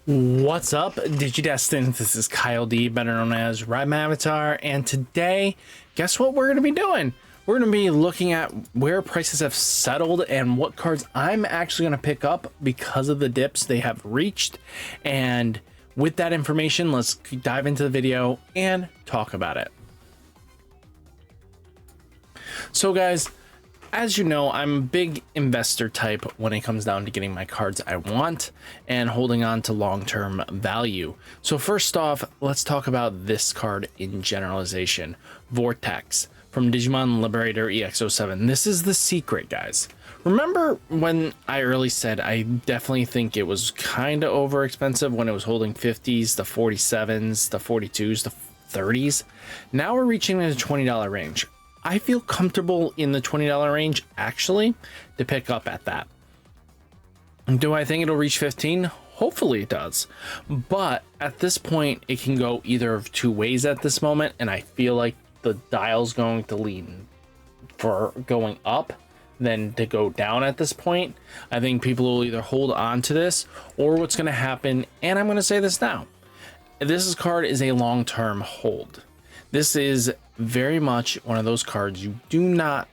What's up, Digidestined? This is Kyle D, better known as RideMyAvatar, and today, guess what we're going to be doing? We're going to be looking at where prices have settled and what cards I'm actually going to pick up because of the dips they have reached. And with that information, let's dive into the video and talk about it. So guys, as you know, I'm a big investor type when it comes down to getting my cards I want and holding on to long-term value. So first off, let's talk about this card in generalization. Vortex from Digimon Liberator EX-07. This is the secret, guys. Remember when I early said I definitely think it was kind of over expensive when it was holding 50s, the 47s, the 42s, the 30s? Now we're reaching the $20 range. I feel comfortable in the $20 range actually to pick up at that. Do I think it'll reach 15? Hopefully it does. But at this point, it can go either of two ways at this moment, and I feel like the dial's going to lean for going up than to go down at this point. I think people will either hold on to this or what's going to happen, and I'm going to say this now. This card is a long-term hold. This is very much one of those cards you do not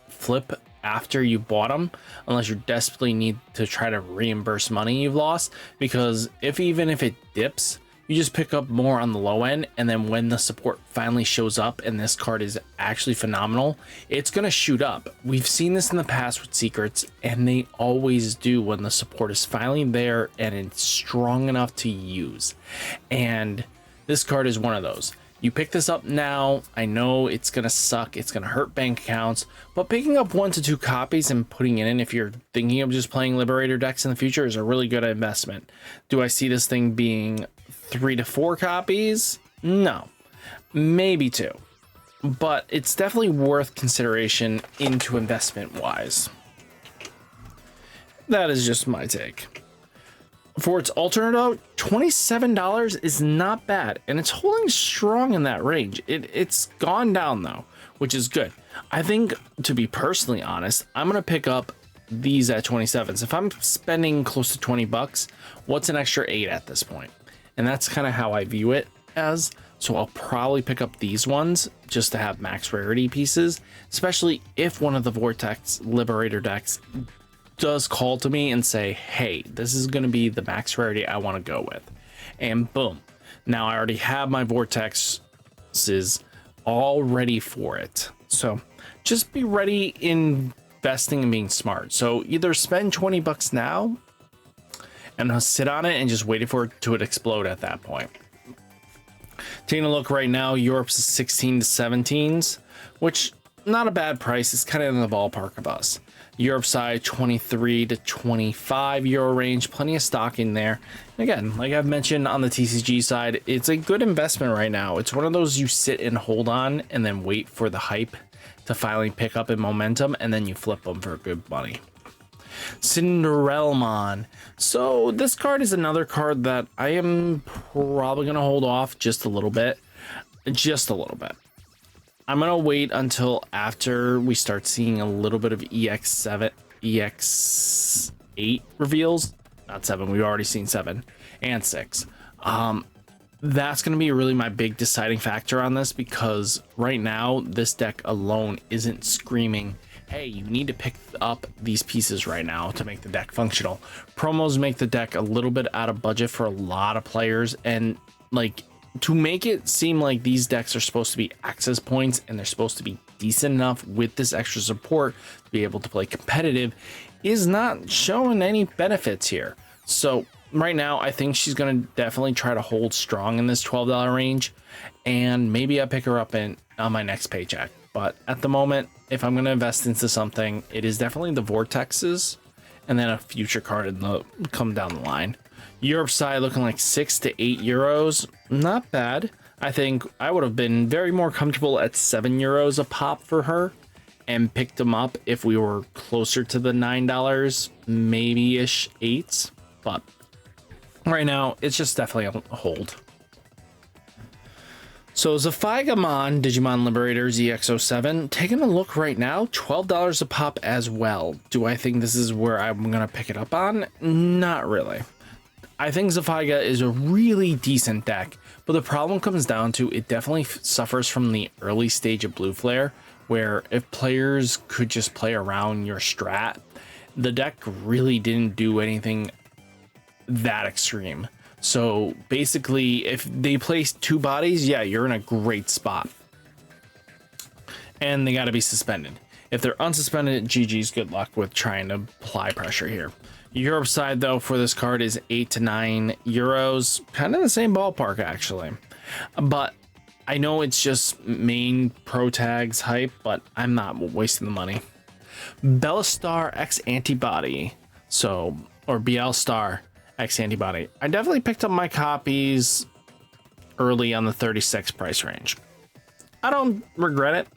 flip after you bought them unless you desperately need to try to reimburse money you've lost, because even if it dips, you just pick up more on the low end, and then when the support finally shows up and this card is actually phenomenal, it's going to shoot up. We've seen this in the past with secrets, and they always do when the support is finally there and it's strong enough to use. And this card is one of those. You pick this up now, I know it's going to suck, it's going to hurt bank accounts, but picking up 1 to 2 copies and putting it in if you're thinking of just playing Liberator decks in the future is a really good investment. Do I see this thing being 3 to 4 copies? No, maybe 2, but it's definitely worth consideration into investment wise. That is just my take. For its alternate out, $27 is not bad, and it's holding strong in that range. It's gone down though, which is good. I think, to be personally honest, I'm gonna pick up these at 27s. If I'm spending close to 20 bucks, what's an extra 8 at this point? And that's kind of how I view it as. So I'll probably pick up these ones just to have max rarity pieces, especially if one of the Vortex Liberator decks does call to me and say, hey, this is going to be the max rarity I want to go with, and boom, now I already have my vortexes all ready for it. So just be ready investing and being smart. So either spend 20 bucks now and sit on it and just wait for it to explode at that point. Taking a look right now, Europe's 16 to 17s, which not a bad price. It's kind of in the ballpark of us. Europe side 23 to 25 euro range, plenty of stock in there. Again, like I've mentioned on the TCG side, it's a good investment right now. It's one of those you sit and hold on and then wait for the hype to finally pick up in momentum, and then you flip them for good money. Cendrillmon. So this card is another card that I am probably going to hold off just a little bit. I'm going to wait until after we start seeing a little bit of EX-7, EX-8 reveals. Not 7, we've already seen 7 and 6. That's going to be really my big deciding factor on this, because right now this deck alone isn't screaming, hey, you need to pick up these pieces right now to make the deck functional. Promos make the deck a little bit out of budget for a lot of players, and like, to make it seem like these decks are supposed to be access points and they're supposed to be decent enough with this extra support to be able to play competitive is not showing any benefits here. So right now, I think she's going to definitely try to hold strong in this $12 range, and maybe I pick her up on my next paycheck. But at the moment, if I'm going to invest into something, it is definitely the Vortexes and then a future card come down the line. Europe side looking like 6 to 8 euros. Not bad. I think I would have been very more comfortable at 7 euros a pop for her and picked them up if we were closer to the $9, maybe ish 8s. But right now, it's just definitely a hold. So Zefagamon, Digimon Liberators EX-07, taking a look right now, $12 a pop as well. Do I think this is where I'm going to pick it up on? Not really. I think Zefaga is a really decent deck, but the problem comes down to it definitely suffers from the early stage of Blue Flare, where if players could just play around your strat, the deck really didn't do anything that extreme. So basically, if they place 2 bodies, yeah, you're in a great spot. And they got to be suspended. If they're unsuspended, GG's, good luck with trying to apply pressure here. Europe side, though, for this card is 8 to 9 euros. Kind of the same ballpark, actually. But I know it's just main pro tags hype, but I'm not wasting the money. Beelstarmon X antibody. So, or Beelstarmon X antibody. I definitely picked up my copies early on the 36 price range. I don't regret it.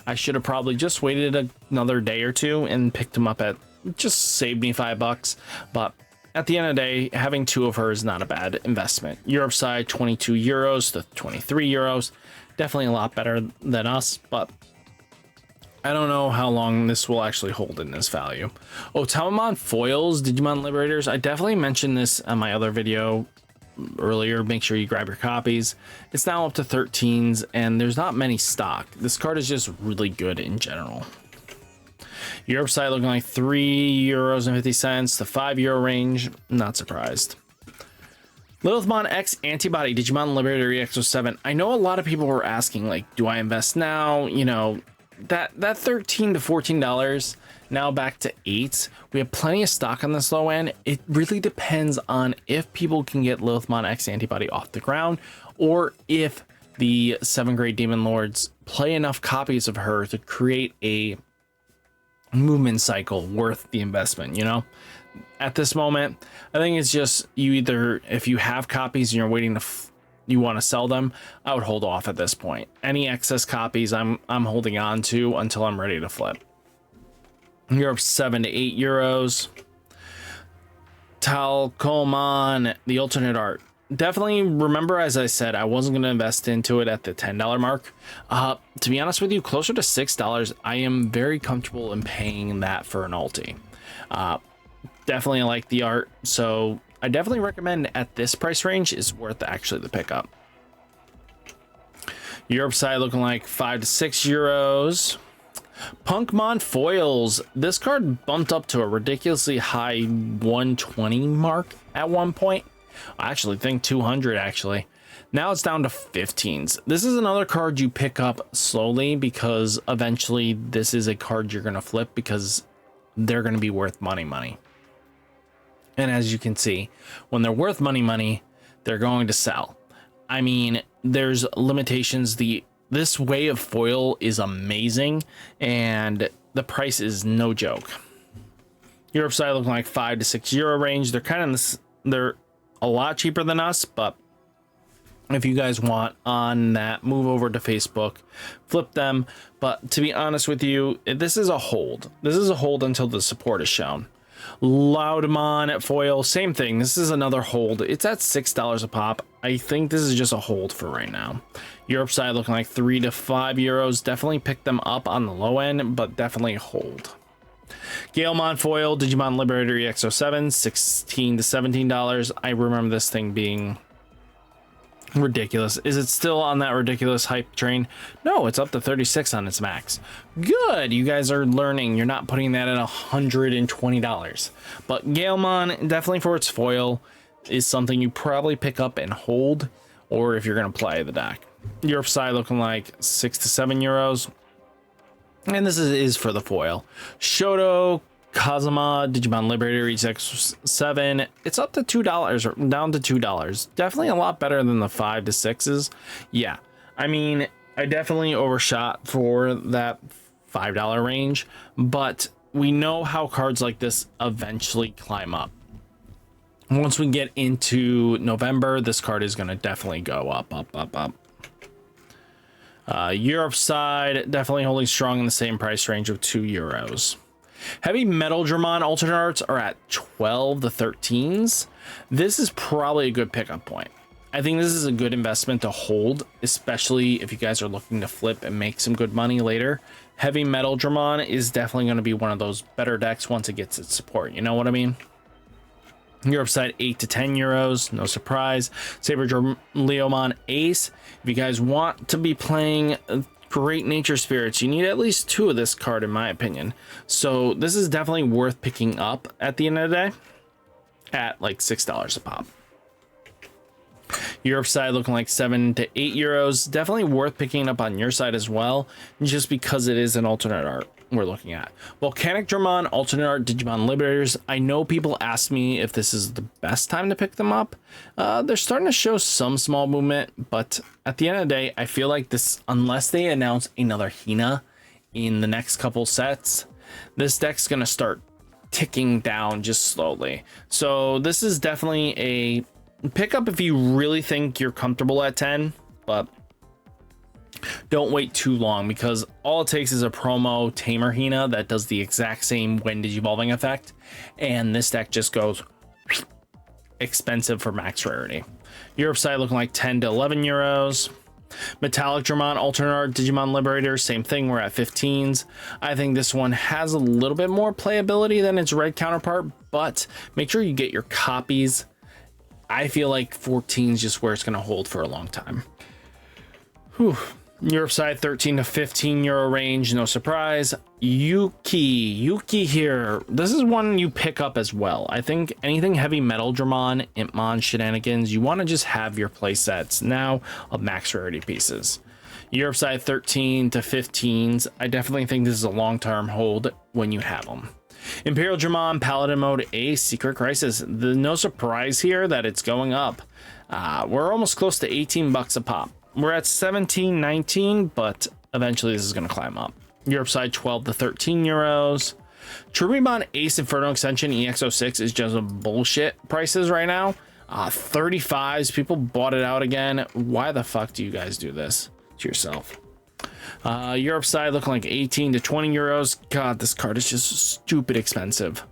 I should have probably just waited another day or two and picked them up at, just saved me $5. But at the end of the day, having 2 of her is not a bad investment. Europe side, 22 euros to 23 euros. Definitely a lot better than us, but I don't know how long this will actually hold in this value. Otamamon foils, Digimon Liberators. I definitely mentioned this on my other video earlier. Make sure you grab your copies. It's now up to 13s, and there's not many stock. This card is just really good in general. Europe side looking like 3 euros and 50 cents to 5 euro range. Not surprised. Zefagamon X antibody Digimon Liberator EX-07. I know a lot of people were asking, like, do I invest now? You know, that $13 to $14 now back to 8. We have plenty of stock on this low end. It really depends on if people can get Zefagamon X antibody off the ground, or if the 7th grade Demon Lords play enough copies of her to create a movement cycle worth the investment. You know, at this moment, I think it's just, you either, if you have copies and you're waiting to you want to sell them, I would hold off at this point. Any excess copies I'm holding on to until I'm ready to flip. Europe 7 to 8 euros. Talcomon, the alternate art. Definitely remember, as I said, I wasn't going to invest into it at the $10 mark. To be honest with you, closer to $6, I am very comfortable in paying that for an ulti. Definitely like the art, so I definitely recommend at this price range is worth actually the pickup. Europe side looking like 5 to 6 euros. Punkmon foils. This card bumped up to a ridiculously high 120 mark at one point. I actually think 200 actually. Now it's down to 15s. This is another card you pick up slowly, because eventually this is a card you're going to flip, because they're going to be worth money. And as you can see, when they're worth money, they're going to sell. I mean, there's limitations. This way of foil is amazing, and the price is no joke. Europe side looking like 5 to 6 euro range. They're kind of this, they're a lot cheaper than us, but if you guys want on that, move over to Facebook, flip them. But to be honest with you, this is a hold. This is a hold until the support is shown. Loudmon at foil, same thing. This is another hold. It's at $6 a pop. I think this is just a hold for right now. Europe side looking like 3 to 5 euros. Definitely pick them up on the low end, but definitely hold. Galemon foil, Digimon Liberator EX-07, $16 to $17. I remember this thing being ridiculous. Is it still on that ridiculous hype train? No, it's up to 36 on its max. Good, you guys are learning. You're not putting that at $120. But Galemon, definitely for its foil, is something you probably pick up and hold, or if you're going to play the deck. Europe side looking like 6 to 7 euros. And this is for the foil. Shoto Kazama Digimon Liberator EX-07. It's up to $2 or down to $2. Definitely a lot better than the 5 to 6s. Yeah, I mean, I definitely overshot for that $5 range, but we know how cards like this eventually climb up. Once we get into November, this card is going to definitely go up. Europe side definitely holding strong in the same price range of 2 euros. Heavy Metalldramon alternate arts are at 12 to 13s. This is probably a good pickup point. I think this is a good investment to hold, especially if you guys are looking to flip and make some good money later. Heavy Metalldramon is definitely going to be one of those better decks once it gets its support. You know what I mean? Your upside 8 to 10 euros, no surprise. Cendrillmon Ace. If you guys want to be playing Great Nature Spirits, you need at least 2 of this card in my opinion. So this is definitely worth picking up at the end of the day at like $6 a pop. Europe side looking like 7 to 8 euros. Definitely worth picking up on your side as well, just because it is an alternate art we're looking at. Volcanicdramon alternate art Digimon Liberators. I know people ask me if this is the best time to pick them up. They're starting to show some small movement, but at the end of the day, I feel like this, unless they announce another Hina in the next couple sets, this deck's gonna start ticking down just slowly. So this is definitely a pick up if you really think you're comfortable at 10, but don't wait too long, because all it takes is a promo Tamer Hina that does the exact same When Digivolving effect, and this deck just goes expensive for max rarity. Europe side looking like 10 to 11 euros. Metallic Dramon alternate art Digimon Liberator, same thing, we're at 15s. I think this one has a little bit more playability than its red counterpart, but make sure you get your copies. I feel like 14 is just where it's going to hold for a long time. Whew. Europe side 13 to 15 euro range, no surprise. Yuki here. This is one you pick up as well. I think anything heavy metal Dramon, Impmon shenanigans, you want to just have your play sets now of max rarity pieces. Europe side 13 to 15s. I definitely think this is a long-term hold when you have them. Imperial Dramon Paladin Mode A Secret Crisis. No surprise here that it's going up. We're almost close to 18 bucks a pop. We're at 17, 19, but eventually this is going to climb up. Europe side 12 to 13 euros. Cendrillmon Ace Inferno Extension EX-06 is just bullshit prices right now. 35s. People bought it out again. Why the fuck do you guys do this to yourself? Europe side looking like 18 to 20 euros. God, this card is just stupid expensive.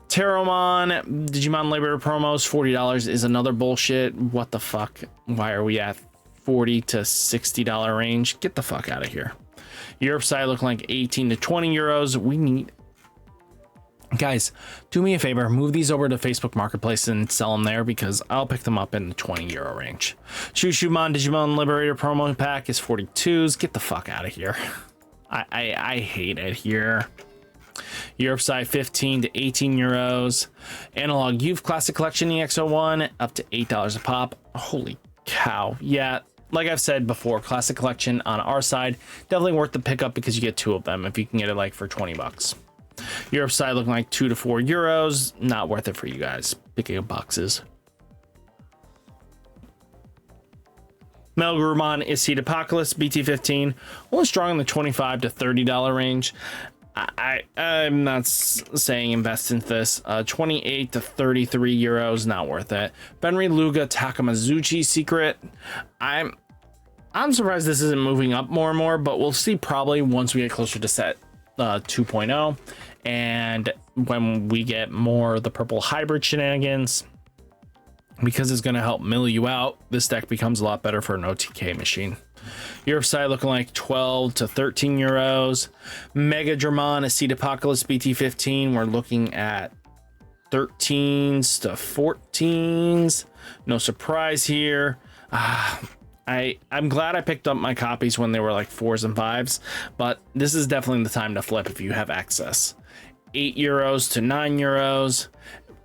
Terramon Digimon Liberator promos $40 is another bullshit. What the fuck? Why are we at $40 to $60 range? Get the fuck out of here. Europe side looking like 18 to 20 euros. We need, guys, do me a favor, move these over to Facebook Marketplace and sell them there, because I'll pick them up in the 20 euro range. Shushumon Digimon Liberator promo pack is 42s. Get the fuck out of here. I hate it here. Europe side 15 to 18 euros. Analog Youth Classic Collection EX-01 up to $8 a pop. Holy cow. Yeah, like I've said before, Classic Collection on our side definitely worth the pickup, because you get 2 of them if you can get it like for 20 bucks. Europe side looking like 2 to 4 euros. Not worth it for you guys picking up boxes. Melgrumon is Seed Apocalypse BT15, only strong in the $25 to $30 range. I'm not saying invest into this. 28 to 33 euros, not worth it. Benri Luga Takamazuchi Secret. I'm surprised this isn't moving up more and more, but we'll see probably once we get closer to set 2.0, and when we get more of the purple hybrid shenanigans, because it's going to help mill you out. This deck becomes a lot better for an OTK machine. Europe side looking like 12 to 13 euros. Mega Dramon Seed Apocalypse BT15, we're looking at 13s to 14s. No surprise here. I'm glad I picked up my copies when they were like 4s and 5s, but this is definitely the time to flip if you have access. 8 euros to 9 euros.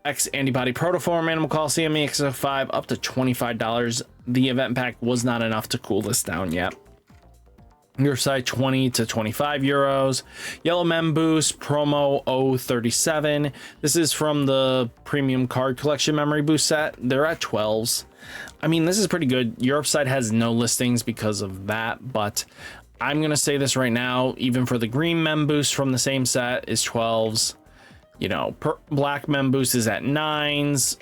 X Antibody Protoform Animal Coliseum EX-05 up to $25. The event pack was not enough to cool this down yet. Your side 20 to 25 euros. Yellow Mem Boost promo 037. This is from the premium card collection memory boost set. They're at 12s. I mean, this is pretty good. Europe side has no listings because of that, but I'm gonna say this right now, even for the green Mem Boost from the same set is 12s. You know, black Mem Boost is at 9s.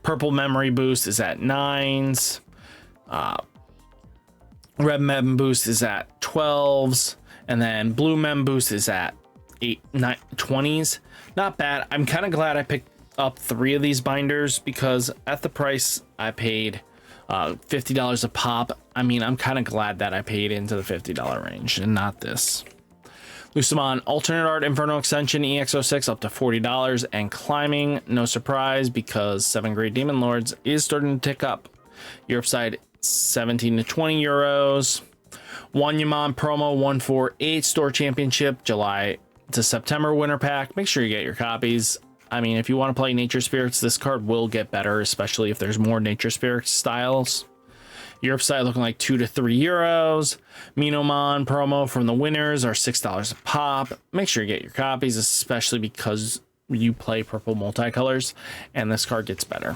Purple Memory Boost is at 9s. Red Mem Boost is at 12s. And then blue Mem Boost is at 20s. Not bad. I'm kind of glad I picked up 3 of these binders, because at the price I paid $50 a pop. I mean, I'm kind of glad that I paid into the $50 range and not this. Lucemon Alternate Art Inferno Extension EX-06 up to $40, and climbing, no surprise because 7 Great Demon Lords is starting to tick up. Europe side 17 to 20 euros. Wanyamon promo 148 store championship July to September winter pack. Make sure you get your copies. I mean, if you want to play Nature Spirits, this card will get better, especially if there's more Nature Spirits styles. Europe side looking like 2 to 3 euros. Minomon promo from the winners are $6 a pop. Make sure you get your copies, especially because you play purple multicolors and this card gets better.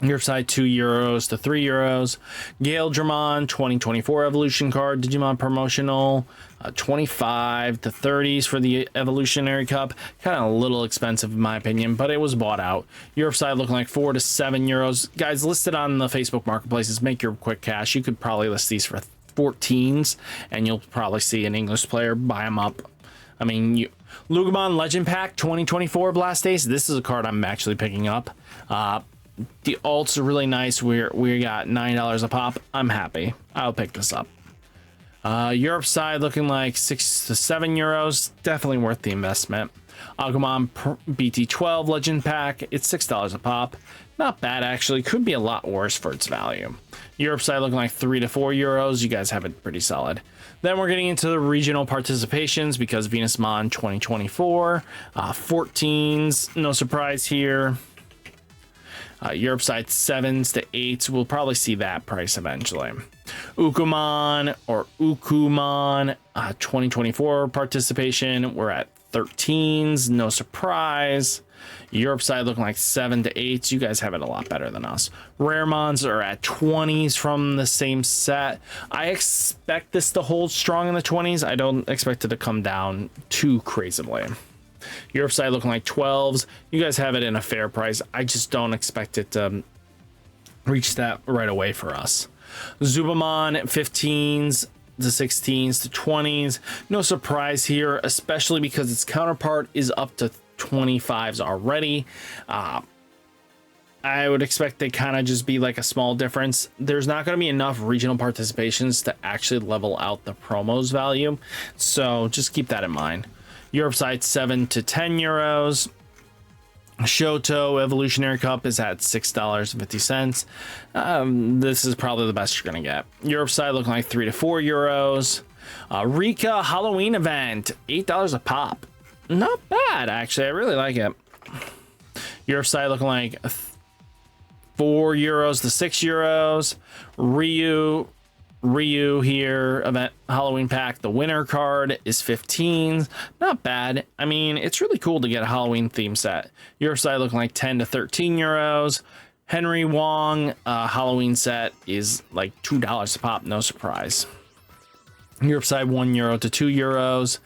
Europe side 2 euros to 3 euros. Galdramon 2024 evolution card, Digimon promotional, 25 to 30s for the evolutionary cup. Kind of a little expensive in my opinion, but it was bought out. Europe side looking like 4 to 7 euros. Guys, listed on the Facebook marketplaces. Make your quick cash. You could probably list these for 14s, and you'll probably see an English player buy them up. I mean, Lugamon Legend Pack 2024 Blast Ace. This is a card I'm actually picking up. The alts are really nice. We got $9 a pop. I'm happy. I'll pick this up. Europe side looking like 6 to 7 euros. Definitely worth the investment. Agumon BT12 Legend Pack. It's $6 a pop. Not bad, actually. Could be a lot worse for its value. Europe side looking like 3 to 4 euros. You guys have it pretty solid. Then we're getting into the regional participations because Venusmon 2024. 14s. No surprise here. Europe side 7s to 8s. We'll probably see that price eventually. Ukumon or Ukumon 2024 participation. We're at 13s. No surprise. Europe side looking like 7 to 8s. You guys have it a lot better than us. Raremons are at 20s from the same set. I expect this to hold strong in the 20s. I don't expect it to come down too crazily. Europe side looking like 12s. You guys have it in a fair price. I just don't expect it to reach that right away for us. Zubamon 15s to 16s to 20s. No surprise here, especially because its counterpart is up to 25s already. I would expect they kind of just be like a small difference. There's not going to be enough regional participations to actually level out the promos value. So just keep that in mind. Europe side 7 to 10 euros. Shoto Evolutionary Cup is at $6.50. This is probably the best you're going to get. Europe side looking like 3 to 4 euros. Rika Halloween event, $8 a pop. Not bad, actually. I really like it. Europe side looking like 4 euros to 6 euros. Ryu here, event Halloween pack. The winner card is 15. Not bad. I mean, it's really cool to get a Halloween theme set. Europe side looking like 10 to 13 euros. Henry Wong Halloween set is like $2 a pop. No surprise. Europe side 1 euro to 2 euros.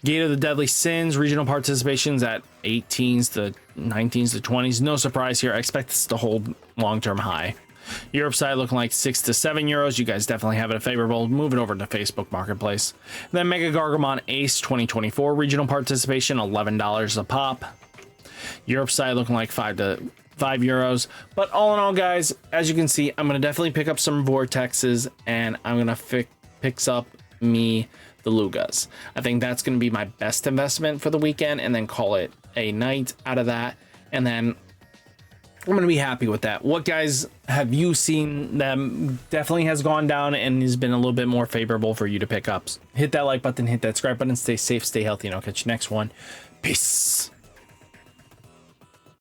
Gate of the Deadly Sins regional participations at 18s to 19s to 20s. No surprise here. I expect this to hold long-term high. Europe side looking like 6 to 7 euros. You guys definitely have it favorable. Move it over to Facebook Marketplace. Then Mega Gargamon Ace 2024 regional participation, $11 a pop. Europe side looking like 5 euros. But all in all, guys, as you can see, I'm going to definitely pick up some Vortexes, and I'm going to pick up the Lugas. I think that's going to be my best investment for the weekend, and then call it a night out of that. And then I'm going to be happy with that. What guys have you seen them definitely has gone down and has been a little bit more favorable for you to pick up? Hit that like button, hit that subscribe button, stay safe, stay healthy, and I'll catch you next one. Peace.